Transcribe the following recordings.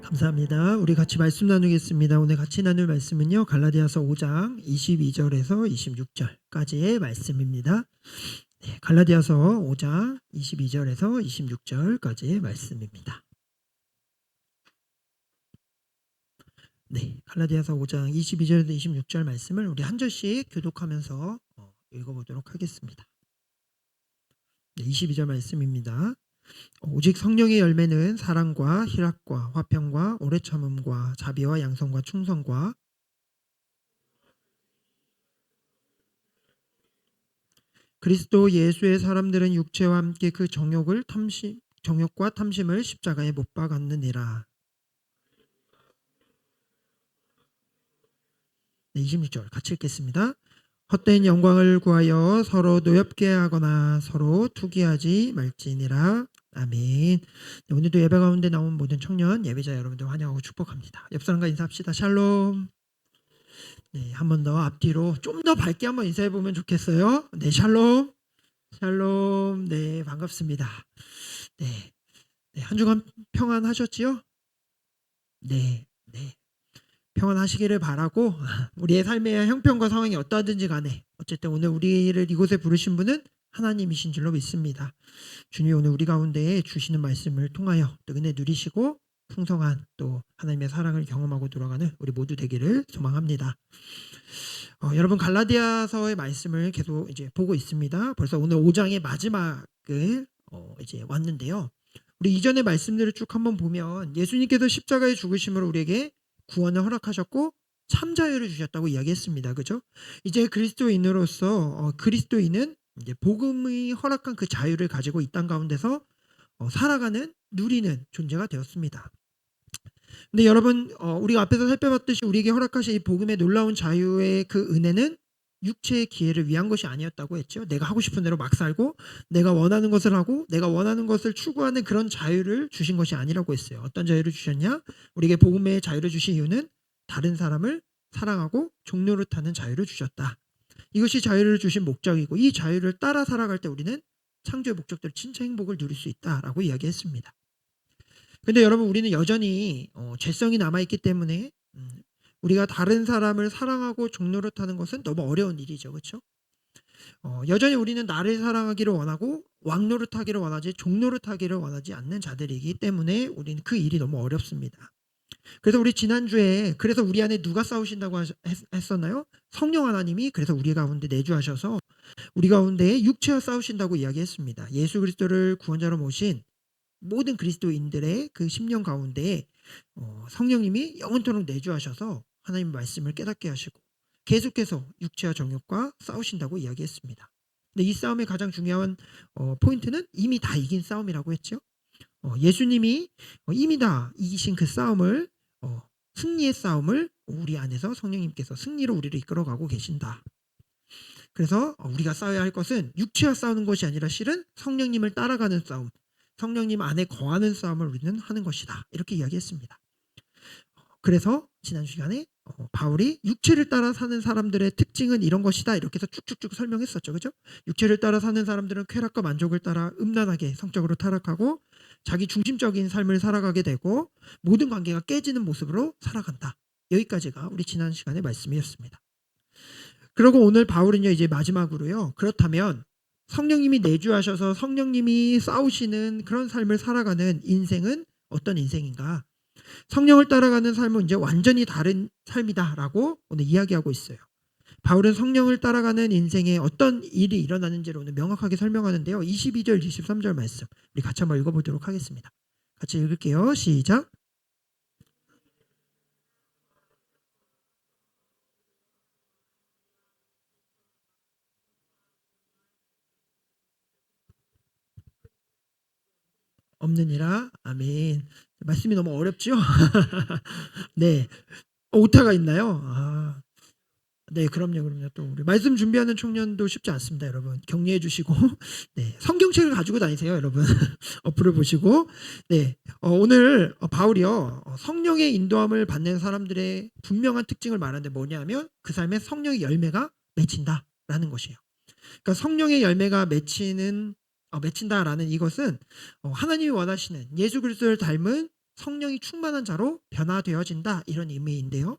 감사합니다. 우리 같이 말씀 나누겠습니다. 오늘 같이 나눌 말씀은요. 갈라디아서 5장 22절에서 26절까지의 말씀입니다. 네, 갈라디아서 5장 22절에서 26절까지의 말씀입니다. 네, 갈라디아서 5장 22절에서 26절 말씀을 우리 한 절씩 교독하면서 읽어보도록 하겠습니다. 네, 22절 말씀입니다. 오직 성령의 열매는 사랑과 희락과 화평과 오래 참음과 자비와 양성과 충성과 그리스도 예수의 사람들은 육체와 함께 그 정욕과 탐심을 십자가에 못 박았느니라. 네, 26절 같이 읽겠습니다. 헛된 영광을 구하여 서로 노엽게 하거나 서로 투기하지 말지니라. 아멘. 네, 오늘도 예배 가운데 나온 모든 청년 예배자 여러분들 환영하고 축복합니다. 옆 사람과 인사합시다. 샬롬. 네, 한 번 더 앞뒤로 좀 더 밝게 한번 인사해 보면 좋겠어요. 네, 샬롬. 샬롬. 네, 반갑습니다. 네, 네, 한 주간 평안하셨지요? 네, 네. 평안하시기를 바라고 우리의 삶의 형편과 상황이 어떠하든지 간에 어쨌든 오늘 우리를 이곳에 부르신 분은 하나님이신 줄로 믿습니다. 주님 오늘 우리 가운데 주시는 말씀을 통하여 또 은혜 누리시고 풍성한 또 하나님의 사랑을 경험하고 돌아가는 우리 모두 되기를 소망합니다. 여러분 갈라디아서의 말씀을 계속 이제 보고 있습니다. 벌써 오늘 5장의 마지막을 이제 왔는데요. 우리 이전의 말씀들을 쭉 한번 보면 예수님께서 십자가의 죽으심으로 우리에게 구원을 허락하셨고 참 자유를 주셨다고 이야기했습니다. 그죠? 이제 그리스도인으로서 그리스도인은 이제 복음이 허락한 그 자유를 가지고 이 땅 가운데서 살아가는 누리는 존재가 되었습니다. 근데 여러분 우리가 앞에서 살펴봤듯이 우리에게 허락하신 이 복음의 놀라운 자유의 그 은혜는 육체의 기회를 위한 것이 아니었다고 했죠. 내가 하고 싶은 대로 막 살고 내가 원하는 것을 하고 내가 원하는 것을 추구하는 그런 자유를 주신 것이 아니라고 했어요. 어떤 자유를 주셨냐? 우리에게 복음의 자유를 주신 이유는 다른 사람을 사랑하고 종노릇하는 자유를 주셨다. 이것이 자유를 주신 목적이고 이 자유를 따라 살아갈 때 우리는 창조의 목적대로 진짜 행복을 누릴 수 있다라고 이야기했습니다. 근데 여러분 우리는 여전히 죄성이 남아있기 때문에 우리가 다른 사람을 사랑하고 종노릇하는 것은 너무 어려운 일이죠. 그렇죠? 여전히 우리는 나를 사랑하기를 원하고 왕노릇하기를 원하지 종노릇하기를 원하지 않는 자들이기 때문에 우리는 그 일이 너무 어렵습니다. 그래서 우리 지난주에 그래서 우리 안에 누가 싸우신다고 했었나요? 성령 하나님이 그래서 우리 가운데 내주하셔서 우리 가운데 육체와 싸우신다고 이야기했습니다. 예수 그리스도를 구원자로 모신 모든 그리스도인들의 그 심령 가운데 성령님이 영원토록 내주하셔서 하나님 말씀을 깨닫게 하시고 계속해서 육체와 정욕과 싸우신다고 이야기했습니다. 근데 이 싸움의 가장 중요한 포인트는 이미 다 이긴 싸움이라고 했죠. 예수님이 이미 다 이기신 그 싸움을 승리의 싸움을 우리 안에서 성령님께서 승리로 우리를 이끌어가고 계신다. 그래서 우리가 싸워야 할 것은 육체와 싸우는 것이 아니라 실은 성령님을 따라가는 싸움, 성령님 안에 거하는 싸움을 우리는 하는 것이다. 이렇게 이야기했습니다. 그래서 지난 시간에 바울이 육체를 따라 사는 사람들의 특징은 이런 것이다. 이렇게 해서 쭉쭉쭉 설명했었죠. 그죠? 육체를 따라 사는 사람들은 쾌락과 만족을 따라 음란하게 성적으로 타락하고 자기 중심적인 삶을 살아가게 되고 모든 관계가 깨지는 모습으로 살아간다. 여기까지가 우리 지난 시간의 말씀이었습니다. 그리고 오늘 바울은요 이제 마지막으로요. 그렇다면 성령님이 내주하셔서 성령님이 싸우시는 그런 삶을 살아가는 인생은 어떤 인생인가? 성령을 따라가는 삶은 이제 완전히 다른 삶이다라고 오늘 이야기하고 있어요. 바울은 성령을 따라가는 인생에 어떤 일이 일어나는지를 오늘 명확하게 설명하는데요. 22절, 23절 말씀 우리 같이 한번 읽어보도록 하겠습니다. 같이 읽을게요. 시작. 없느니라. 아멘. 말씀이 너무 어렵죠? 네. 오타가 있나요? 네, 그럼요. 또 우리 말씀 준비하는 청년도 쉽지 않습니다, 여러분. 격려해 주시고, 네, 성경책을 가지고 다니세요, 여러분. 어플을 보시고, 네, 오늘 바울이요 성령의 인도함을 받는 사람들의 분명한 특징을 말하는데 뭐냐면 그 삶에 성령의 열매가 맺힌다라는 것이에요. 그러니까 성령의 열매가 맺힌다라는 이것은 하나님이 원하시는 예수 그리스도를 닮은 성령이 충만한 자로 변화되어진다 이런 의미인데요.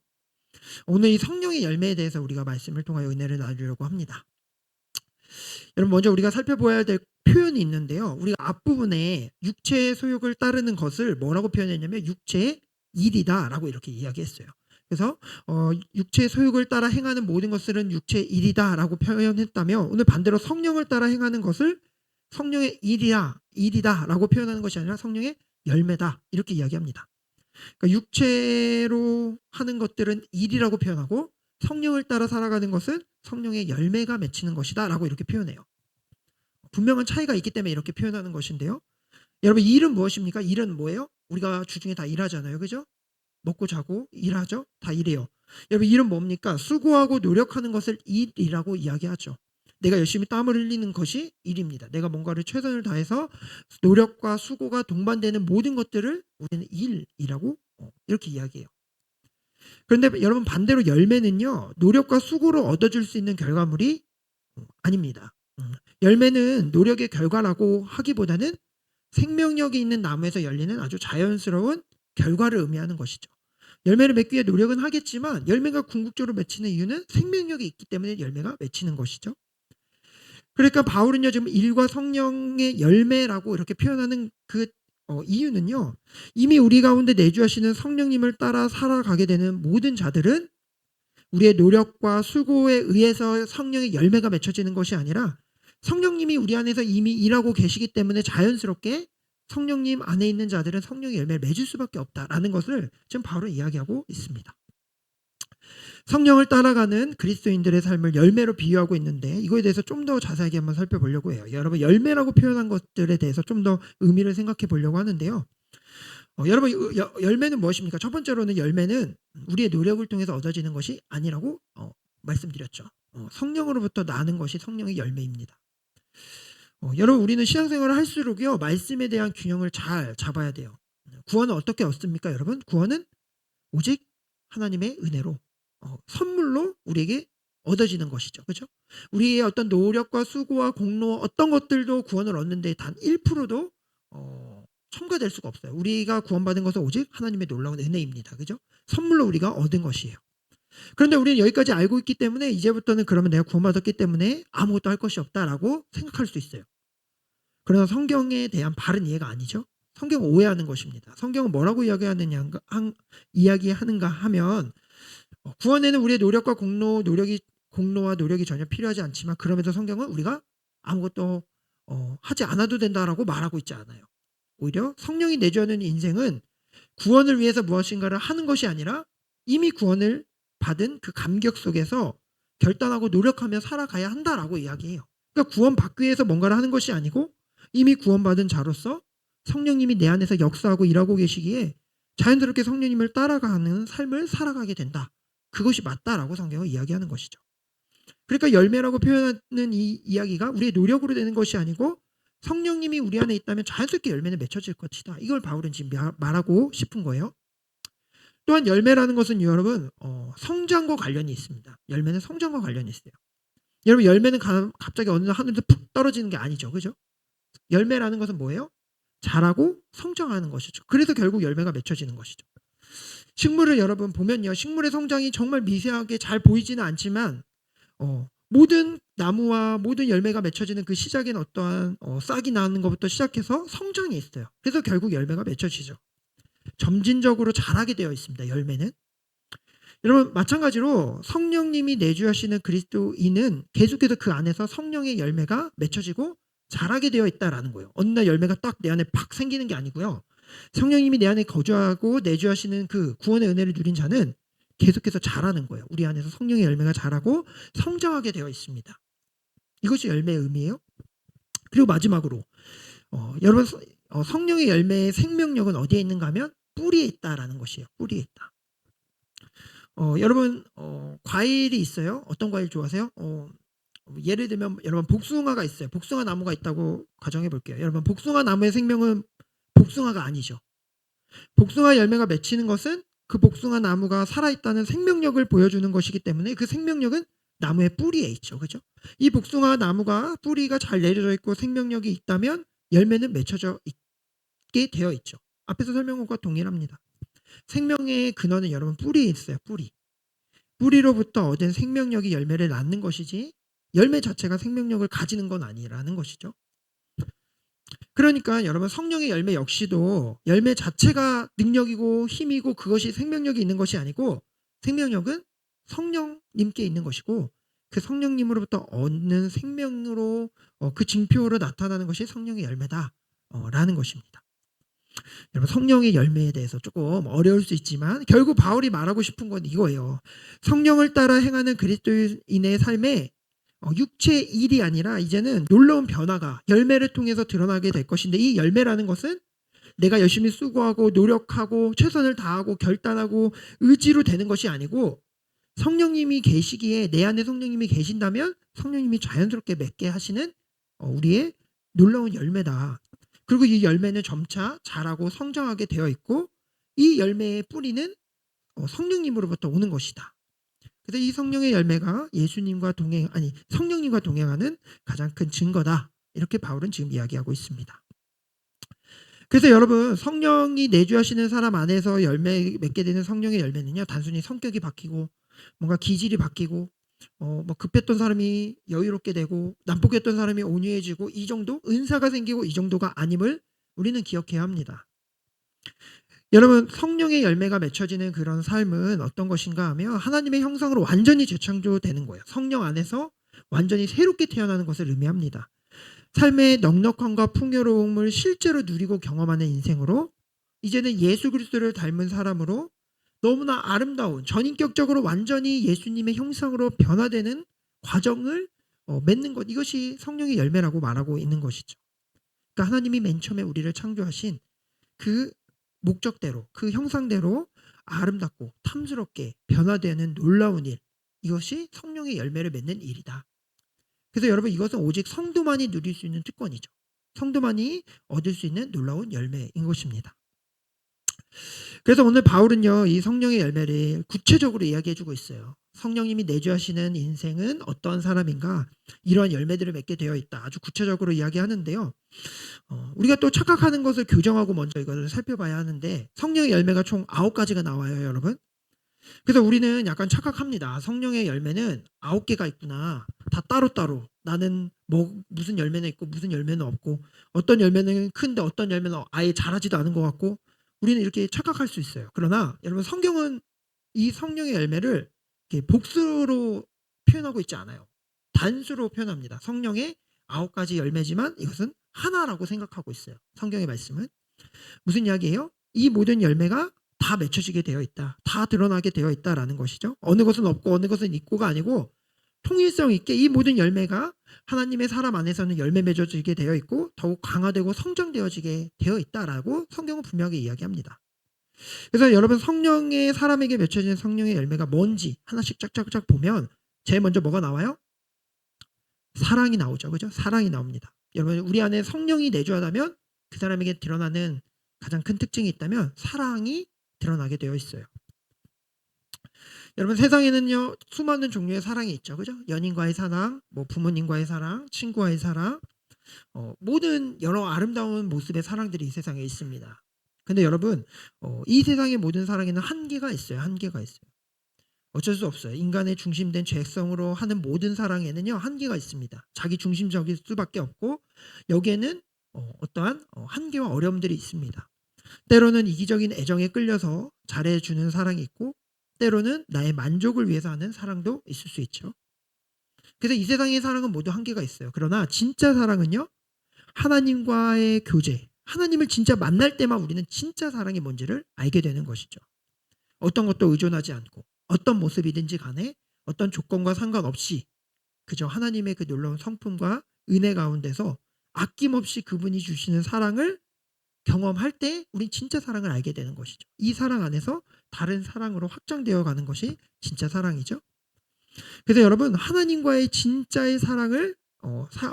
오늘 이 성령의 열매에 대해서 우리가 말씀을 통하여 은혜를 나누려고 합니다. 여러분 먼저 우리가 살펴봐야 될 표현이 있는데요. 우리가 앞부분에 육체의 소욕을 따르는 것을 뭐라고 표현했냐면 육체의 일이다라고 이렇게 이야기했어요. 그래서 육체의 소욕을 따라 행하는 모든 것들은 육체의 일이다라고 표현했다면 오늘 반대로 성령을 따라 행하는 것을 성령의 일이다라고 표현하는 것이 아니라 성령의 열매다 이렇게 이야기합니다. 그러니까 육체로 하는 것들은 일이라고 표현하고 성령을 따라 살아가는 것은 성령의 열매가 맺히는 것이다라고 이렇게 표현해요. 분명한 차이가 있기 때문에 이렇게 표현하는 것인데요. 여러분 일은 무엇입니까? 일은 뭐예요? 우리가 주중에 다 일하잖아요. 그죠? 먹고 자고 일하죠? 다 일해요. 여러분 일은 뭡니까? 수고하고 노력하는 것을 일이라고 이야기하죠. 내가 열심히 땀을 흘리는 것이 일입니다. 내가 뭔가를 최선을 다해서 노력과 수고가 동반되는 모든 것들을 우리는 일이라고 이렇게 이야기해요. 그런데 여러분 반대로 열매는요. 노력과 수고로 얻어질 수 있는 결과물이 아닙니다. 열매는 노력의 결과라고 하기보다는 생명력이 있는 나무에서 열리는 아주 자연스러운 결과를 의미하는 것이죠. 열매를 맺기 위해 노력은 하겠지만 열매가 궁극적으로 맺히는 이유는 생명력이 있기 때문에 열매가 맺히는 것이죠. 그러니까 바울은요 지금 일과 성령의 열매라고 이렇게 표현하는 그 이유는요 이미 우리 가운데 내주하시는 성령님을 따라 살아가게 되는 모든 자들은 우리의 노력과 수고에 의해서 성령의 열매가 맺혀지는 것이 아니라 성령님이 우리 안에서 이미 일하고 계시기 때문에 자연스럽게 성령님 안에 있는 자들은 성령의 열매를 맺을 수밖에 없다라는 것을 지금 바울은 이야기하고 있습니다. 성령을 따라가는 그리스도인들의 삶을 열매로 비유하고 있는데 이거에 대해서 좀 더 자세하게 한번 살펴보려고 해요. 여러분 열매라고 표현한 것들에 대해서 좀 더 의미를 생각해 보려고 하는데요. 여러분 열매는 무엇입니까? 첫 번째로는 열매는 우리의 노력을 통해서 얻어지는 것이 아니라고 말씀드렸죠. 성령으로부터 나는 것이 성령의 열매입니다. 여러분 우리는 신앙생활을 할수록요 말씀에 대한 균형을 잘 잡아야 돼요. 구원은 어떻게 얻습니까 여러분? 구원은 오직 하나님의 은혜로 선물로 우리에게 얻어지는 것이죠. 그렇죠? 우리의 어떤 노력과 수고와 공로 어떤 것들도 구원을 얻는데 단 1%도 첨가될 수가 없어요. 우리가 구원받은 것은 오직 하나님의 놀라운 은혜입니다. 그죠? 선물로 우리가 얻은 것이에요. 그런데 우리는 여기까지 알고 있기 때문에 이제부터는 그러면 내가 구원받았기 때문에 아무것도 할 것이 없다라고 생각할 수 있어요. 그러나 성경에 대한 바른 이해가 아니죠. 성경은 오해하는 것입니다. 성경은 뭐라고 이야기하는가 하면 구원에는 우리의 노력과 공로와 노력이 전혀 필요하지 않지만 그럼에도 성경은 우리가 아무것도 하지 않아도 된다라고 말하고 있지 않아요. 오히려 성령이 내주하는 인생은 구원을 위해서 무엇인가를 하는 것이 아니라 이미 구원을 받은 그 감격 속에서 결단하고 노력하며 살아가야 한다라고 이야기해요. 그러니까 구원받기 위해서 뭔가를 하는 것이 아니고 이미 구원받은 자로서 성령님이 내 안에서 역사하고 일하고 계시기에 자연스럽게 성령님을 따라가는 삶을 살아가게 된다. 그것이 맞다라고 성경은 이야기하는 것이죠. 그러니까 열매라고 표현하는 이 이야기가 우리의 노력으로 되는 것이 아니고 성령님이 우리 안에 있다면 자연스럽게 열매는 맺혀질 것이다. 이걸 바울은 지금 말하고 싶은 거예요. 또한 열매라는 것은 여러분 성장과 관련이 있습니다. 열매는 성장과 관련이 있어요. 여러분 열매는 갑자기 어느 날 하늘에서 푹 떨어지는 게 아니죠. 그죠? 열매라는 것은 뭐예요? 자라고 성장하는 것이죠. 그래서 결국 열매가 맺혀지는 것이죠. 식물을 여러분 보면요. 식물의 성장이 정말 미세하게 잘 보이지는 않지만 모든 나무와 모든 열매가 맺혀지는 그 시작엔 어떠한 싹이 나는 것부터 시작해서 성장이 있어요. 그래서 결국 열매가 맺혀지죠. 점진적으로 자라게 되어 있습니다. 열매는. 여러분 마찬가지로 성령님이 내주하시는 그리스도인은 계속해서 그 안에서 성령의 열매가 맺혀지고 자라게 되어 있다라는 거예요. 어느 날 열매가 딱 내 안에 팍 생기는 게 아니고요. 성령님이 내 안에 거주하고 내주하시는 그 구원의 은혜를 누린 자는 계속해서 자라는 거예요. 우리 안에서 성령의 열매가 자라고 성장하게 되어 있습니다. 이것이 열매의 의미예요. 그리고 마지막으로 여러분 성령의 열매의 생명력은 어디에 있는가 하면 뿌리에 있다라는 것이에요. 뿌리에 있다. 여러분 과일이 있어요. 어떤 과일 좋아하세요? 예를 들면 여러분 복숭아가 있어요. 복숭아 나무가 있다고 가정해 볼게요. 여러분 복숭아 나무의 생명은 복숭아가 아니죠. 복숭아 열매가 맺히는 것은 그 복숭아 나무가 살아있다는 생명력을 보여주는 것이기 때문에 그 생명력은 나무의 뿌리에 있죠. 그죠? 이 복숭아 나무가 뿌리가 잘 내려져 있고 생명력이 있다면 열매는 맺혀져 있게 되어 있죠. 앞에서 설명한 것과 동일합니다. 생명의 근원은 여러분 뿌리에 있어요. 뿌리. 뿌리로부터 얻은 생명력이 열매를 낳는 것이지 열매 자체가 생명력을 가지는 건 아니라는 것이죠. 그러니까 여러분 성령의 열매 역시도 열매 자체가 능력이고 힘이고 그것이 생명력이 있는 것이 아니고 생명력은 성령님께 있는 것이고 그 성령님으로부터 얻는 생명으로 그 징표로 나타나는 것이 성령의 열매다 라는 것입니다. 여러분 성령의 열매에 대해서 조금 어려울 수 있지만 결국 바울이 말하고 싶은 건 이거예요. 성령을 따라 행하는 그리스도인의 삶에 육체의 일이 아니라 이제는 놀라운 변화가 열매를 통해서 드러나게 될 것인데 이 열매라는 것은 내가 열심히 수고하고 노력하고 최선을 다하고 결단하고 의지로 되는 것이 아니고 성령님이 계시기에 내 안에 성령님이 계신다면 성령님이 자연스럽게 맺게 하시는 우리의 놀라운 열매다. 그리고 이 열매는 점차 자라고 성장하게 되어 있고 이 열매의 뿌리는 성령님으로부터 오는 것이다. 그래서 이 성령의 열매가 성령님과 동행하는 가장 큰 증거다. 이렇게 바울은 지금 이야기하고 있습니다. 그래서 여러분 성령이 내주하시는 사람 안에서 열매 맺게 되는 성령의 열매는요 단순히 성격이 바뀌고 뭔가 기질이 바뀌고 뭐 급했던 사람이 여유롭게 되고 난폭했던 사람이 온유해지고 이 정도 은사가 생기고 이 정도가 아님을 우리는 기억해야 합니다. 여러분 성령의 열매가 맺혀지는 그런 삶은 어떤 것인가 하면 하나님의 형상으로 완전히 재창조되는 거예요. 성령 안에서 완전히 새롭게 태어나는 것을 의미합니다. 삶의 넉넉함과 풍요로움을 실제로 누리고 경험하는 인생으로 이제는 예수 그리스도를 닮은 사람으로 너무나 아름다운 전인격적으로 완전히 예수님의 형상으로 변화되는 과정을 맺는 것, 이것이 성령의 열매라고 말하고 있는 것이죠. 그러니까 하나님이 맨 처음에 우리를 창조하신 그 목적대로 그 형상대로 아름답고 탐스럽게 변화되는 놀라운 일, 이것이 성령의 열매를 맺는 일이다. 그래서 여러분 이것은 오직 성도만이 누릴 수 있는 특권이죠. 성도만이 얻을 수 있는 놀라운 열매인 것입니다. 그래서 오늘 바울은요 이 성령의 열매를 구체적으로 이야기해주고 있어요. 성령님이 내주하시는 인생은 어떤 사람인가, 이러한 열매들을 맺게 되어 있다. 아주 구체적으로 이야기하는데요. 우리가 또 착각하는 것을 교정하고 먼저 이것을 살펴봐야 하는데 성령의 열매가 총 9가지가 나와요, 여러분. 그래서 우리는 약간 착각합니다. 성령의 열매는 9개가 있구나. 다 따로따로. 나는 뭐 무슨 열매는 있고 무슨 열매는 없고 어떤 열매는 큰데 어떤 열매는 아예 자라지도 않은 것 같고 우리는 이렇게 착각할 수 있어요. 그러나 여러분 성경은 이 성령의 열매를 이렇게 복수로 표현하고 있지 않아요. 단수로 표현합니다. 성령의 9가지 열매지만 이것은 하나라고 생각하고 있어요. 성경의 말씀은. 무슨 이야기예요? 이 모든 열매가 다 맺혀지게 되어 있다. 다 드러나게 되어 있다라는 것이죠. 어느 것은 없고 어느 것은 있고가 아니고 통일성 있게 이 모든 열매가 하나님의 사람 안에서는 열매 맺어지게 되어 있고 더욱 강화되고 성장되어지게 되어 있다라고 성경은 분명하게 이야기합니다. 그래서 여러분 성령의 사람에게 맺혀지는 성령의 열매가 뭔지 하나씩 짝짝짝 보면 제일 먼저 뭐가 나와요? 사랑이 나오죠. 그죠? 사랑이 나옵니다. 여러분 우리 안에 성령이 내주하다면 그 사람에게 드러나는 가장 큰 특징이 있다면 사랑이 드러나게 되어 있어요. 여러분 세상에는요 수많은 종류의 사랑이 있죠. 그죠? 연인과의 사랑, 뭐 부모님과의 사랑, 친구와의 사랑, 모든 여러 아름다운 모습의 사랑들이 이 세상에 있습니다. 근데 여러분 이 세상의 모든 사랑에는 한계가 있어요. 한계가 있어요. 어쩔 수 없어요. 인간의 중심된 죄성으로 하는 모든 사랑에는요 한계가 있습니다. 자기 중심적일 수밖에 없고 여기에는 어떠한 한계와 어려움들이 있습니다. 때로는 이기적인 애정에 끌려서 잘해주는 사랑이 있고 때로는 나의 만족을 위해서 하는 사랑도 있을 수 있죠. 그래서 이 세상의 사랑은 모두 한계가 있어요. 그러나 진짜 사랑은요 하나님과의 교제, 하나님을 진짜 만날 때만 우리는 진짜 사랑이 뭔지를 알게 되는 것이죠. 어떤 것도 의존하지 않고 어떤 모습이든지 간에 어떤 조건과 상관없이 그저 하나님의 그 놀라운 성품과 은혜 가운데서 아낌없이 그분이 주시는 사랑을 경험할 때 우린 진짜 사랑을 알게 되는 것이죠. 이 사랑 안에서 다른 사랑으로 확장되어 가는 것이 진짜 사랑이죠. 그래서 여러분 하나님과의 진짜의 사랑을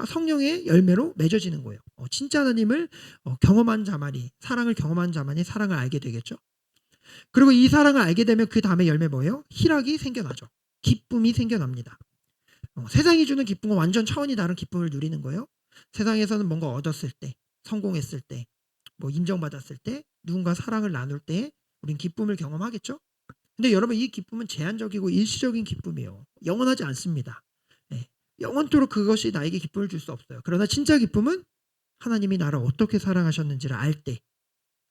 성령의 열매로 맺어지는 거예요. 진짜 하나님을 경험한 자만이, 사랑을 경험한 자만이 사랑을 알게 되겠죠. 그리고 이 사랑을 알게 되면 그 다음에 열매 뭐예요? 희락이 생겨나죠. 기쁨이 생겨납니다. 세상이 주는 기쁨과 완전 차원이 다른 기쁨을 누리는 거예요. 세상에서는 뭔가 얻었을 때, 성공했을 때, 뭐 인정받았을 때, 누군가 사랑을 나눌 때 우린 기쁨을 경험하겠죠. 근데 여러분, 이 기쁨은 제한적이고 일시적인 기쁨이에요. 영원하지 않습니다. 네. 영원토록 그것이 나에게 기쁨을 줄 수 없어요. 그러나 진짜 기쁨은 하나님이 나를 어떻게 사랑하셨는지를 알 때,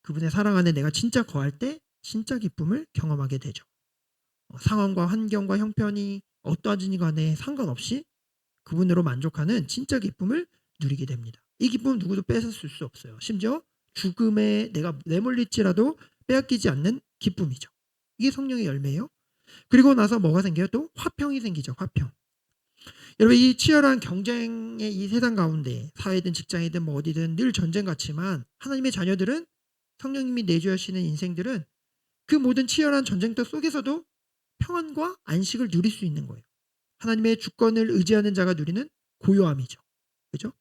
그분의 사랑 안에 내가 진짜 거할 때 진짜 기쁨을 경험하게 되죠. 상황과 환경과 형편이 어떠하든지 간에 상관없이 그분으로 만족하는 진짜 기쁨을 누리게 됩니다. 이 기쁨은 누구도 뺏었을 수 없어요. 심지어 죽음에 내가 내몰릴지라도 빼앗기지 않는 기쁨이죠. 이게 성령의 열매예요. 그리고 나서 뭐가 생겨요? 또 화평이 생기죠. 화평. 여러분, 이 치열한 경쟁의 이 세상 가운데, 사회든 직장이든 뭐 어디든 늘 전쟁 같지만 하나님의 자녀들은, 성령님이 내주하시는 인생들은 그 모든 치열한 전쟁터 속에서도 평안과 안식을 누릴 수 있는 거예요. 하나님의 주권을 의지하는 자가 누리는 고요함이죠. 그죠?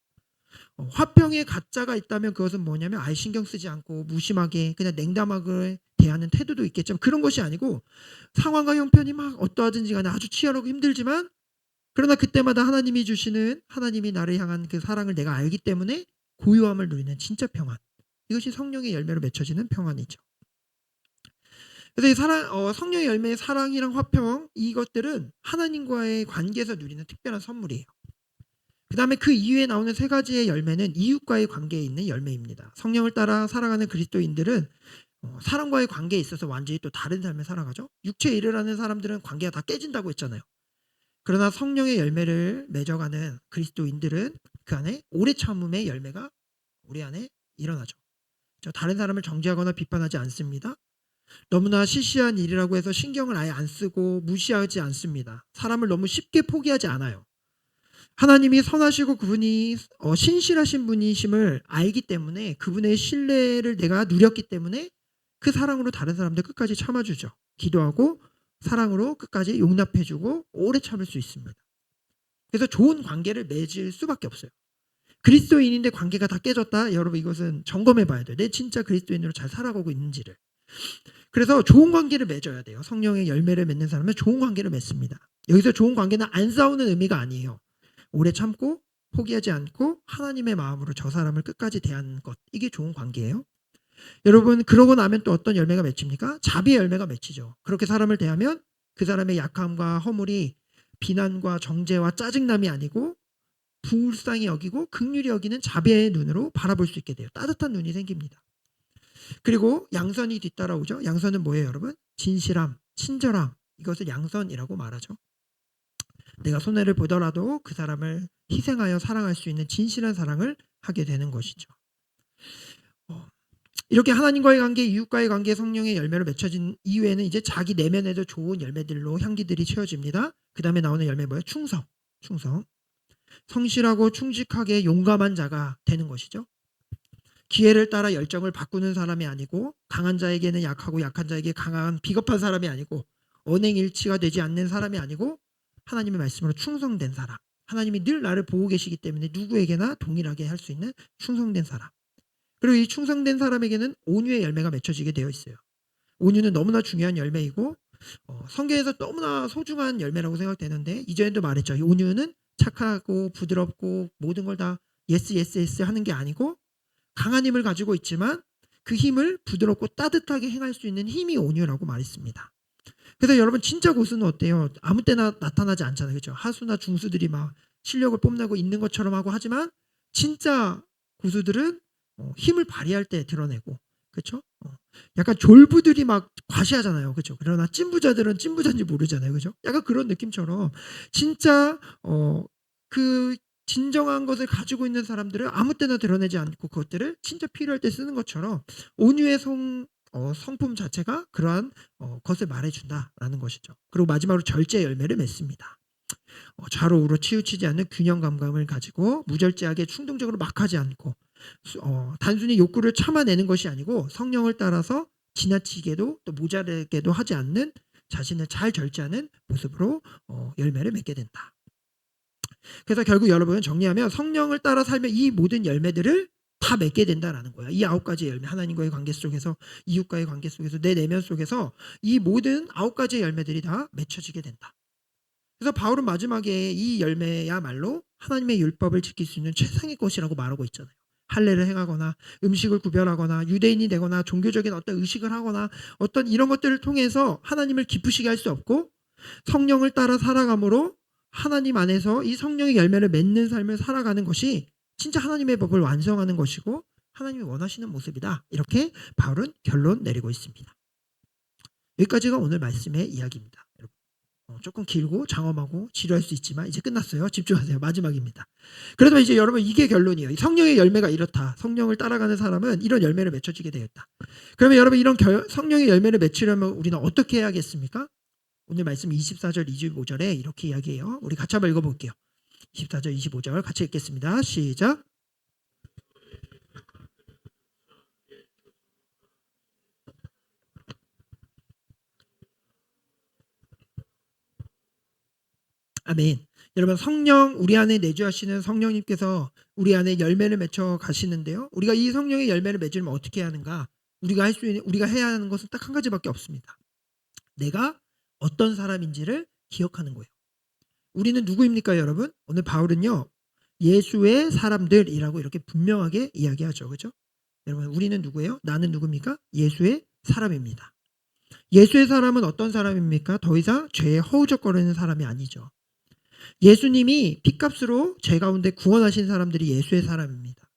화평의 가짜가 있다면 그것은 뭐냐면 아예 신경 쓰지 않고 무심하게 그냥 냉담하게 대하는 태도도 있겠지만, 그런 것이 아니고 상황과 형편이 막 어떠하든지 간에 아주 치열하고 힘들지만, 그러나 그때마다 하나님이 주시는, 하나님이 나를 향한 그 사랑을 내가 알기 때문에 고요함을 누리는 진짜 평안. 이것이 성령의 열매로 맺혀지는 평안이죠. 그래서 이 성령의 열매의 사랑이랑 화평, 이것들은 하나님과의 관계에서 누리는 특별한 선물이에요. 그 다음에 그 이후에 나오는 세 가지의 열매는 이웃과의 관계에 있는 열매입니다. 성령을 따라 살아가는 그리스도인들은 사람과의 관계에 있어서 완전히 또 다른 삶을 살아가죠. 육체에 일을 하는 사람들은 관계가 다 깨진다고 했잖아요. 그러나 성령의 열매를 맺어가는 그리스도인들은 그 안에 오래 참음의 열매가 우리 안에 일어나죠. 다른 사람을 정죄하거나 비판하지 않습니다. 너무나 시시한 일이라고 해서 신경을 아예 안 쓰고 무시하지 않습니다. 사람을 너무 쉽게 포기하지 않아요. 하나님이 선하시고 그분이 신실하신 분이심을 알기 때문에, 그분의 신뢰를 내가 누렸기 때문에 그 사랑으로 다른 사람들 끝까지 참아주죠. 기도하고 사랑으로 끝까지 용납해주고 오래 참을 수 있습니다. 그래서 좋은 관계를 맺을 수밖에 없어요. 그리스도인인데 관계가 다 깨졌다? 여러분, 이것은 점검해 봐야 돼요. 내 진짜 그리스도인으로 잘 살아가고 있는지를. 그래서 좋은 관계를 맺어야 돼요. 성령의 열매를 맺는 사람은 좋은 관계를 맺습니다. 여기서 좋은 관계는 안 싸우는 의미가 아니에요. 오래 참고 포기하지 않고 하나님의 마음으로 저 사람을 끝까지 대하는 것, 이게 좋은 관계예요. 여러분, 그러고 나면 또 어떤 열매가 맺힙니까? 자비의 열매가 맺히죠. 그렇게 사람을 대하면 그 사람의 약함과 허물이 비난과 정죄와 짜증남이 아니고 불쌍히 여기고 긍휼히 여기는 자비의 눈으로 바라볼 수 있게 돼요. 따뜻한 눈이 생깁니다. 그리고 양선이 뒤따라오죠. 양선은 뭐예요, 여러분? 진실함, 친절함, 이것을 양선이라고 말하죠. 내가 손해를 보더라도 그 사람을 희생하여 사랑할 수 있는 진실한 사랑을 하게 되는 것이죠. 이렇게 하나님과의 관계, 이웃과의 관계, 성령의 열매로 맺혀진 이후에는 이제 자기 내면에도 좋은 열매들로 향기들이 채워집니다. 그 다음에 나오는 열매 뭐예요? 충성. 성실하고 충직하게 용감한 자가 되는 것이죠. 기회를 따라 열정을 바꾸는 사람이 아니고, 강한 자에게는 약하고 약한 자에게 강한 비겁한 사람이 아니고, 언행일치가 되지 않는 사람이 아니고, 하나님의 말씀으로 충성된 사람. 하나님이 늘 나를 보고 계시기 때문에 누구에게나 동일하게 할 수 있는 충성된 사람. 그리고 이 충성된 사람에게는 온유의 열매가 맺혀지게 되어 있어요. 온유는 너무나 중요한 열매이고 성경에서 너무나 소중한 열매라고 생각되는데, 이전에도 말했죠. 이 온유는 착하고 부드럽고 모든 걸 다 예스 예스 예스 하는 게 아니고, 강한 힘을 가지고 있지만 그 힘을 부드럽고 따뜻하게 행할 수 있는 힘이 온유라고 말했습니다. 그래서 여러분, 진짜 고수는 어때요? 아무 때나 나타나지 않잖아요. 그렇죠? 하수나 중수들이 막 실력을 뽐내고 있는 것처럼 하고 하지만, 진짜 고수들은 힘을 발휘할 때 드러내고, 그렇죠? 약간 졸부들이 막 과시하잖아요. 그렇죠? 그러나 찐부자들은 찐부자인지 모르잖아요. 그렇죠? 약간 그런 느낌처럼 진짜 그 진정한 것을 가지고 있는 사람들을 아무 때나 드러내지 않고 그것들을 진짜 필요할 때 쓰는 것처럼, 온유의 성품 자체가 그러한 것을 말해준다라는 것이죠. 그리고 마지막으로 절제 열매를 맺습니다. 좌로 우로 치우치지 않는 균형 감각을 가지고 무절제하게 충동적으로 막 하지 않고, 단순히 욕구를 참아내는 것이 아니고 성령을 따라서 지나치게도 또 모자르게도 하지 않는, 자신을 잘 절제하는 모습으로 열매를 맺게 된다. 그래서 결국 여러분, 정리하면 성령을 따라 살면 이 모든 열매들을 다 맺게 된다라는 거야. 이 9가지의 열매, 하나님과의 관계 속에서, 이웃과의 관계 속에서, 내 내면 속에서 이 모든 9가지의 열매들이 다 맺혀지게 된다. 그래서 바울은 마지막에 이 열매야말로 하나님의 율법을 지킬 수 있는 최상의 것이라고 말하고 있잖아요. 할례를 행하거나 음식을 구별하거나 유대인이 되거나 종교적인 어떤 의식을 하거나 어떤 이런 것들을 통해서 하나님을 기쁘시게 할 수 없고 성령을 따라 살아감으로 하나님 안에서 이 성령의 열매를 맺는 삶을 살아가는 것이 진짜 하나님의 법을 완성하는 것이고 하나님이 원하시는 모습이다. 이렇게 바울은 결론 내리고 있습니다. 여기까지가 오늘 말씀의 이야기입니다. 여러분, 조금 길고 장엄하고 지루할 수 있지만 이제 끝났어요. 집중하세요. 마지막입니다. 그래도 이제 여러분 이게 결론이에요. 성령의 열매가 이렇다. 성령을 따라가는 사람은 이런 열매를 맺혀지게 되었다. 그러면 여러분 이런 성령의 열매를 맺으려면 우리는 어떻게 해야겠습니까? 오늘 말씀 24절 25절에 이렇게 이야기해요. 우리 같이 한번 읽어볼게요. 24절 25절 같이 읽겠습니다. 시작. 아멘. 여러분 성령 우리 안에 내주하시는 성령님께서 우리 안에 열매를 맺혀 가시는데요. 우리가 이 성령의 열매를 맺으려면 어떻게 해야 하는가? 우리가 해야 하는 것은 딱 한 가지밖에 없습니다. 내가 어떤 사람인지를 기억하는 거예요. 우리는 누구입니까, 여러분? 오늘 바울은요. 예수의 사람들이라고 이렇게 분명하게 이야기하죠. 그렇죠? 여러분 우리는 누구예요? 나는 누굽니까? 예수의 사람입니다. 예수의 사람은 어떤 사람입니까? 더 이상 죄에 허우적거리는 사람이 아니죠. 예수님이 핏값으로 죄 가운데 구원하신 사람들이 예수의 사람입니다.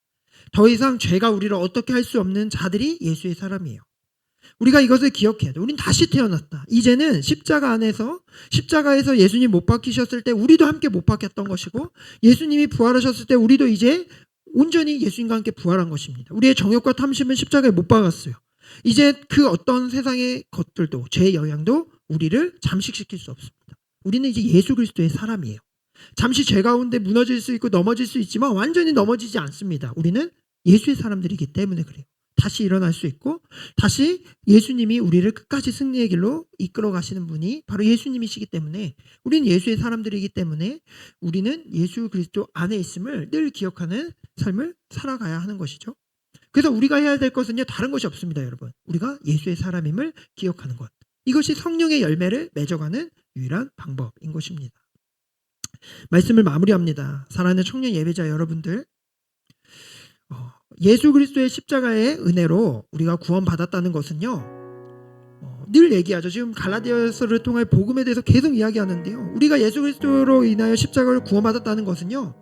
더 이상 죄가 우리를 어떻게 할 수 없는 자들이 예수의 사람이에요. 우리가 이것을 기억해야 돼. 우린 다시 태어났다. 이제는 십자가에서 예수님 못 박히셨을 때 우리도 함께 못 박혔던 것이고 예수님이 부활하셨을 때 우리도 이제 온전히 예수님과 함께 부활한 것입니다. 우리의 정욕과 탐심은 십자가에 못 박았어요. 이제 그 어떤 세상의 것들도 죄의 영향도 우리를 잠식시킬 수 없습니다. 우리는 이제 예수 그리스도의 사람이에요. 잠시 죄 가운데 무너질 수 있고 넘어질 수 있지만 완전히 넘어지지 않습니다. 우리는 예수의 사람들이기 때문에 그래요. 다시 일어날 수 있고 다시 예수님이 우리를 끝까지 승리의 길로 이끌어 가시는 분이 바로 예수님이시기 때문에 우리는 예수의 사람들이기 때문에 우리는 예수 그리스도 안에 있음을 늘 기억하는 삶을 살아가야 하는 것이죠. 그래서 우리가 해야 될 것은요 다른 것이 없습니다. 여러분 우리가 예수의 사람임을 기억하는 것, 이것이 성령의 열매를 맺어가는 유일한 방법인 것입니다. 말씀을 마무리합니다. 사랑하는 청년 예배자 여러분들, 예수 그리스도의 십자가의 은혜로 우리가 구원받았다는 것은요 늘 얘기하죠. 지금 갈라디아서를 통해 복음에 대해서 계속 이야기하는데요, 우리가 예수 그리스도로 인하여 십자가를 구원받았다는 것은요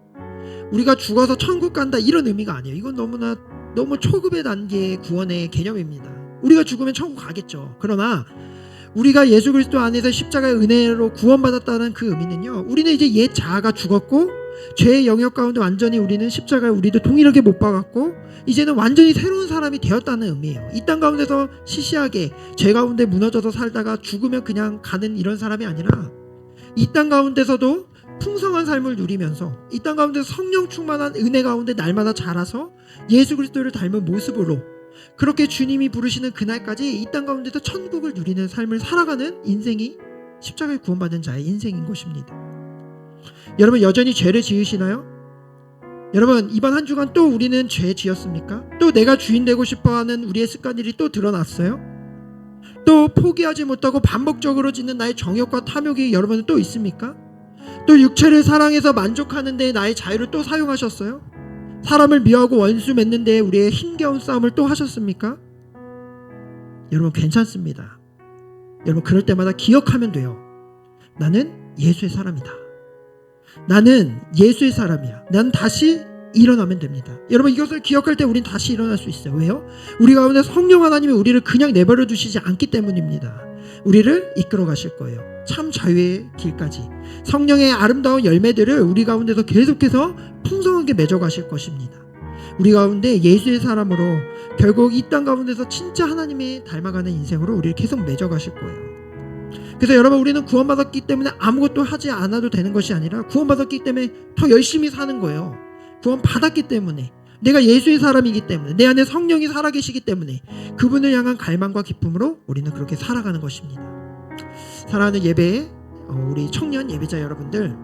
우리가 죽어서 천국 간다 이런 의미가 아니에요. 이건 너무 초급의 단계의 구원의 개념입니다. 우리가 죽으면 천국 가겠죠. 그러나 우리가 예수 그리스도 안에서 십자가의 은혜로 구원받았다는 그 의미는요, 우리는 이제 옛 자아가 죽었고 죄의 영역 가운데 완전히 우리는 십자가에 우리도 동일하게 못 박았고 이제는 완전히 새로운 사람이 되었다는 의미예요. 이 땅 가운데서 시시하게 죄 가운데 무너져서 살다가 죽으면 그냥 가는 이런 사람이 아니라 이 땅 가운데서도 풍성한 삶을 누리면서 이 땅 가운데서 성령 충만한 은혜 가운데 날마다 자라서 예수 그리스도를 닮은 모습으로 그렇게 주님이 부르시는 그날까지 이 땅 가운데서 천국을 누리는 삶을 살아가는 인생이 십자가에 구원받은 자의 인생인 것입니다. 여러분 여전히 죄를 지으시나요? 여러분 이번 한 주간 또 우리는 죄 지었습니까? 또 내가 주인 되고 싶어하는 우리의 습관들이 또 드러났어요? 또 포기하지 못하고 반복적으로 짓는 나의 정욕과 탐욕이 여러분은 또 있습니까? 또 육체를 사랑해서 만족하는 데 나의 자유를 또 사용하셨어요? 사람을 미워하고 원수 맺는 데 우리의 힘겨운 싸움을 또 하셨습니까? 여러분 괜찮습니다. 여러분 그럴 때마다 기억하면 돼요. 나는 예수의 사람이다. 나는 예수의 사람이야. 난 다시 일어나면 됩니다. 여러분 이것을 기억할 때 우린 다시 일어날 수 있어요. 왜요? 우리 가운데 성령 하나님이 우리를 그냥 내버려 두시지 않기 때문입니다. 우리를 이끌어 가실 거예요. 참 자유의 길까지 성령의 아름다운 열매들을 우리 가운데서 계속해서 풍성하게 맺어 가실 것입니다. 우리 가운데 예수의 사람으로 결국 이 땅 가운데서 진짜 하나님의 닮아가는 인생으로 우리를 계속 맺어 가실 거예요. 그래서 여러분 우리는 구원받았기 때문에 아무것도 하지 않아도 되는 것이 아니라 구원받았기 때문에 더 열심히 사는 거예요. 구원받았기 때문에, 내가 예수의 사람이기 때문에, 내 안에 성령이 살아계시기 때문에 그분을 향한 갈망과 기쁨으로 우리는 그렇게 살아가는 것입니다. 사랑하는 예배 우리 청년 예배자 여러분들,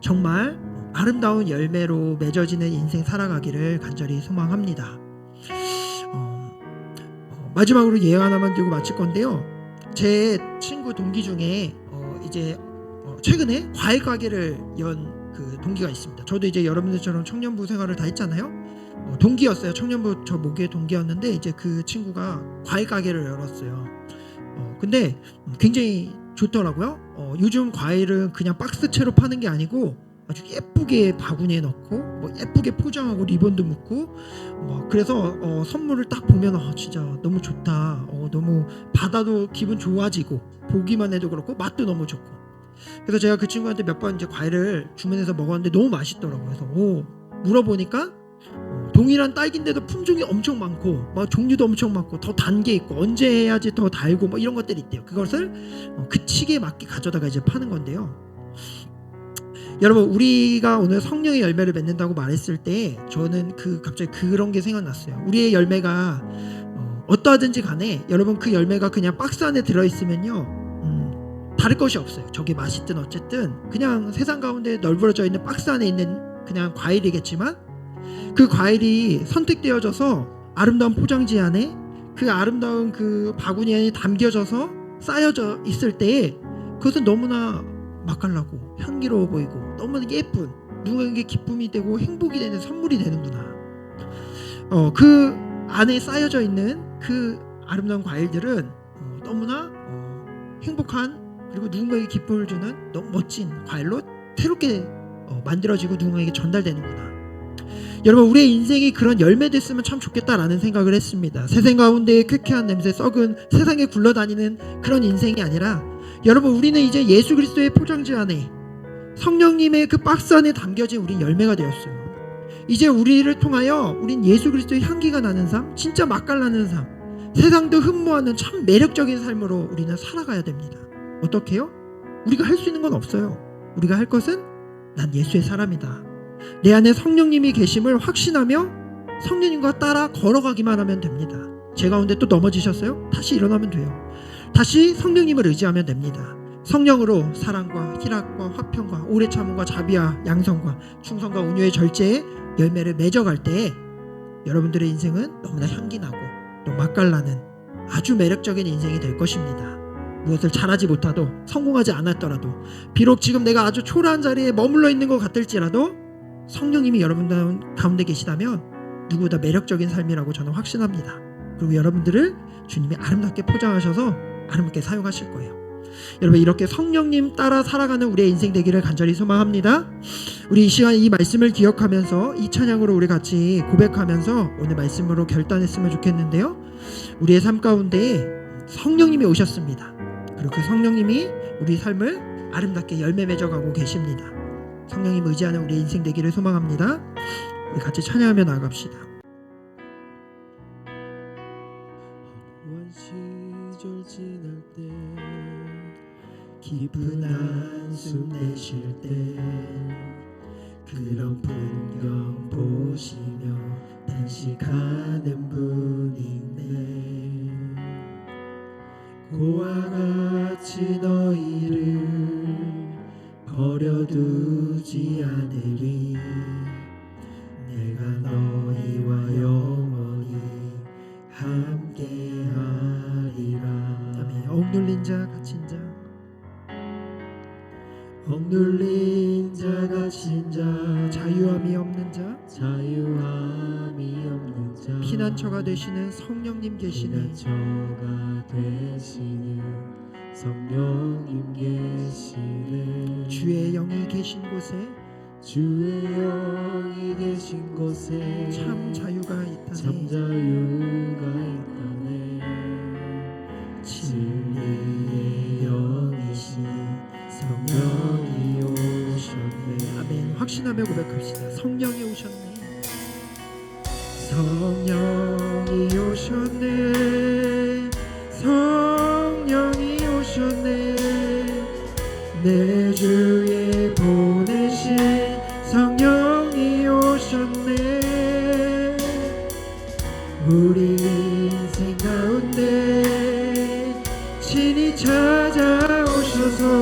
정말 아름다운 열매로 맺어지는 인생 살아가기를 간절히 소망합니다. 마지막으로 예언 하나만 드리고 마칠 건데요, 제 친구 동기 중에 이제 최근에 과일 가게를 연 그 동기가 있습니다. 저도 이제 여러분들처럼 청년부 생활을 다 했잖아요. 동기였어요. 청년부 저 모교의 동기였는데 이제 그 친구가 과일 가게를 열었어요. 근데 굉장히 좋더라고요. 요즘 과일은 그냥 박스채로 파는 게 아니고 아주 예쁘게 바구니에 넣고 뭐 예쁘게 포장하고 리본도 묶고 그래서 선물을 딱 보면 진짜 너무 좋다. 너무 받아도 기분 좋아지고 보기만 해도 그렇고 맛도 너무 좋고. 그래서 제가 그 친구한테 몇 번 이제 과일을 주문해서 먹었는데 너무 맛있더라고요. 그래서 물어보니까 동일한 딸기인데도 품종이 엄청 많고 막 종류도 엄청 많고 더 단 게 있고 언제 해야지 더 달고 뭐 이런 것들이 있대요. 그것을 그 시기에 맞게 가져다가 이제 파는 건데요. 여러분, 우리가 오늘 성령의 열매를 맺는다고 말했을 때 저는 갑자기 그런 게 생각났어요. 우리의 열매가 어떠하든지 간에 여러분 그 열매가 그냥 박스 안에 들어있으면요 다를 것이 없어요. 저게 맛있든 어쨌든 그냥 세상 가운데 널브러져 있는 박스 안에 있는 그냥 과일이겠지만 그 과일이 선택되어져서 아름다운 포장지 안에 그 아름다운 그 바구니 안에 담겨져서 쌓여져 있을 때에 그것은 너무나 맛깔나고 향기로워 보이고 너무나 예쁜 누구에게 기쁨이 되고 행복이 되는 선물이 되는구나. 그 안에 쌓여져 있는 그 아름다운 과일들은 너무나 행복한 그리고 누군가에게 기쁨을 주는 너무 멋진 과일로 새롭게 만들어지고 누군가에게 전달되는구나. 여러분, 우리의 인생이 그런 열매 됐으면 참 좋겠다라는 생각을 했습니다. 세상 가운데 쾌쾌한 냄새 썩은 세상에 굴러다니는 그런 인생이 아니라 여러분, 우리는 이제 예수 그리스도의 포장지 안에 성령님의 그 박스 안에 담겨진 우리 열매가 되었어요. 이제 우리를 통하여 우린 예수 그리스도의 향기가 나는 삶, 진짜 맛깔나는 삶, 세상도 흠모하는 참 매력적인 삶으로 우리는 살아가야 됩니다. 어떻게 해요? 우리가 할 수 있는 건 없어요. 우리가 할 것은 난 예수의 사람이다, 내 안에 성령님이 계심을 확신하며 성령님과 따라 걸어가기만 하면 됩니다. 제 가운데 또 넘어지셨어요? 다시 일어나면 돼요. 다시 성령님을 의지하면 됩니다. 성령으로 사랑과 희락과 화평과 오래 참음과 자비와 양성과 충성과 온유의 절제의 열매를 맺어갈 때 여러분들의 인생은 너무나 향기나고 또 맛깔나는 아주 매력적인 인생이 될 것입니다. 무엇을 잘하지 못하도 성공하지 않았더라도 비록 지금 내가 아주 초라한 자리에 머물러 있는 것 같을지라도 성령님이 여러분 가운데 계시다면 누구보다 매력적인 삶이라고 저는 확신합니다. 그리고 여러분들을 주님이 아름답게 포장하셔서 아름답게 사용하실 거예요. 여러분, 이렇게 성령님 따라 살아가는 우리의 인생 되기를 간절히 소망합니다. 우리 이 시간 이 말씀을 기억하면서 이 찬양으로 우리 같이 고백하면서 오늘 말씀으로 결단했으면 좋겠는데요. 우리의 삶 가운데 성령님이 오셨습니다. 그리고 그 성령님이 우리 삶을 아름답게 열매 맺어가고 계십니다. 성령님 의지하는 우리의 인생 되기를 소망합니다. 우리 같이 찬양하며 나아갑시다. 시절 지날 때 깊은 한숨 내쉴 때 그런 풍경 보시며 단식하는 분이 있네. 고와 같이 너희를 버려두지 않으리. 내가 너희와 영원히 함께하리라. 아멘. 억눌린 자 갇힌 자, 억눌린 자 갇힌 자, 자유함이 없는 자, 자유함이 없는 자, 피난처가 되시는 성령님 계시네. 피난처가 되시는 성령님 계시네. 주의 영이 계신 곳에, 주의 영이 계신 곳에 참 자유가 있다네. 참 자유가 있다네. 진리의 영이신 성령이 오셨네. 아멘. 확신하며 고백합시다. 성령이 오셨네. 성령이 오셨네. 성령이 오셨네. 내 주에 보내신 성령이 오셨네. 우리 인생 가운데 친히 찾아오셔서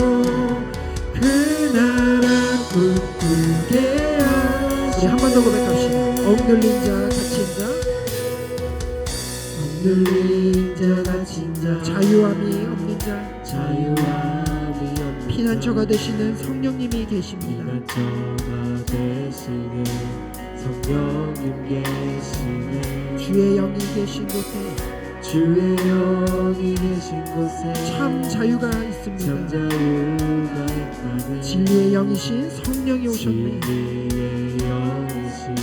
그 나라 꿈꾸게 하시네. 한 번 더 고백합시다. 억눌린 자 갇힌 자, 억눌린 자 갇힌 자, 자유함이 없는 자, 자유함이 없는 피난처가 되시는 성령님이 계십니다. 피난처가 되시는 성령님 계시네 주의 영이 계신 곳에 주의 영이 계신 곳에 참 자유가 참 있습니다. 자유가 있다네 진리의 영이신 성령이 오셨네. 진리의 영이신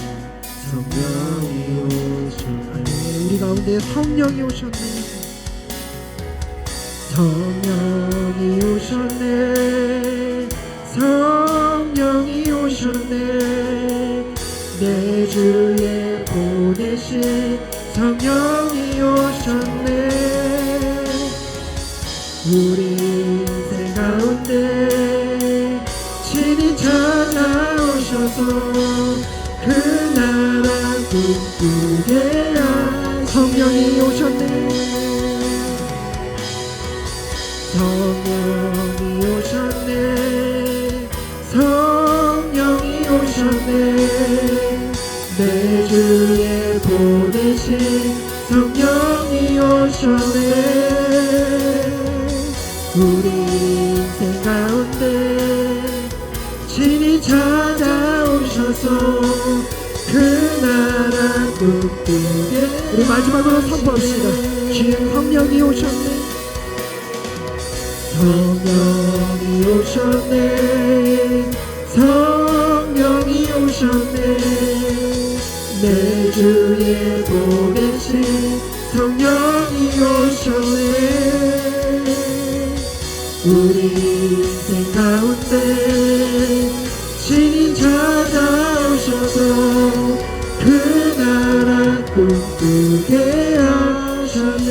성령이 오셨네 우리 가운데 성령이 오셨네. 성령이 오셨네. 성령이 오셨네. 내 주에 보내신 성령이 오셨네. 우리 인생 가운데 친히 찾아오셔서 그 나라 꿈꾸게 한 성령이 오셨네. 성령이 오셨네. 성령이 오셨네. 내 주에 보내신 성령이 오셨네. 우리 인생 가운데 친히 찾아오셔서 그 나라 꿈꾸게. 우리 마지막으로 선포합시다. 주의 성령이 오셨네. 성령이 오셨네. 성령이 오셨네. 내 주에 보내신 성령이 오셨네. 우리 인생 가운데 친히 찾아오셔서 그 나라 꿈꾸게 하셨네.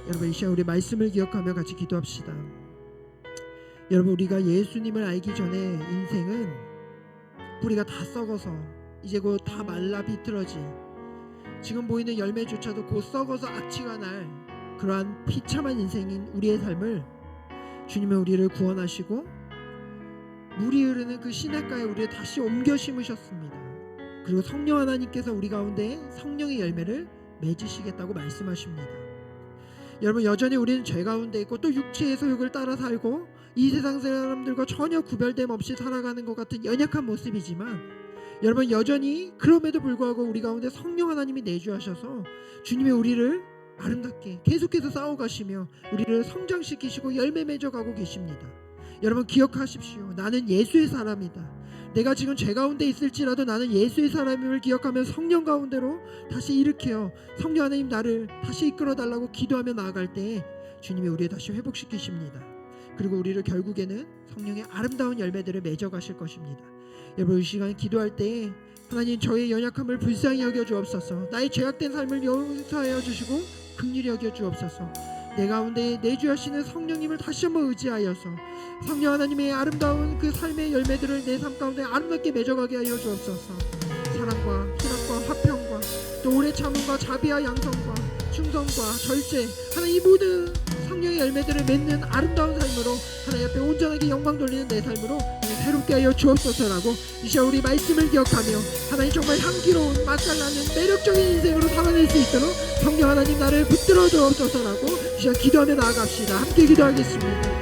여러분, 이 시간 우리 말씀을 기억하며 같이 기도합시다. 여러분, 우리가 예수님을 알기 전에 인생은 뿌리가 다 썩어서 이제 곧 다 말라 비틀어지, 지금 보이는 열매조차도 곧 썩어서 악취가 날 그러한 비참한 인생인 우리의 삶을 주님은 우리를 구원하시고 물이 흐르는 그 시냇가에 우리를 다시 옮겨 심으셨습니다. 그리고 성령 하나님께서 우리 가운데 성령의 열매를 맺으시겠다고 말씀하십니다. 여러분, 여전히 우리는 죄 가운데 있고 또 육체의 소욕을 따라 살고 이 세상 사람들과 전혀 구별됨 없이 살아가는 것 같은 연약한 모습이지만, 여러분, 여전히 그럼에도 불구하고 우리 가운데 성령 하나님이 내주하셔서 주님이 우리를 아름답게 계속해서 싸워가시며 우리를 성장시키시고 열매 맺어가고 계십니다. 여러분, 기억하십시오. 나는 예수의 사람이다. 내가 지금 죄 가운데 있을지라도 나는 예수의 사람임을 기억하며 성령 가운데로 다시 일으켜 성령 하나님 나를 다시 이끌어달라고 기도하며 나아갈 때 주님이 우리를 다시 회복시키십니다. 그리고 우리를 결국에는 성령의 아름다운 열매들을 맺어가실 것입니다. 여러분, 이 시간 기도할 때 하나님, 저의 연약함을 불쌍히 여겨 주옵소서. 나의 죄악된 삶을 용서하여 주시고 긍휼히 여겨 주옵소서. 내 가운데 내주하시는 성령님을 다시 한번 의지하여서 성령 하나님의 아름다운 그 삶의 열매들을 내 삶 가운데 아름답게 맺어가게 하여 주옵소서. 사랑과 희락과 화평과 또 오래 참음과 자비와 양성과 충성과 절제, 하나님, 이 모든 성령의 열매들을 맺는 아름다운 삶으로 하나님 앞에 온전하게 영광 돌리는 내 삶으로 새롭게 하여 주옵소서라고 이 시간 우리 말씀을 기억하며 하나님, 정말 향기로운 맛깔나는 매력적인 인생으로 살아낼 수 있도록 성령 하나님 나를 붙들어 주옵소서라고 이 시간 기도하며 나아갑시다. 함께 기도하겠습니다.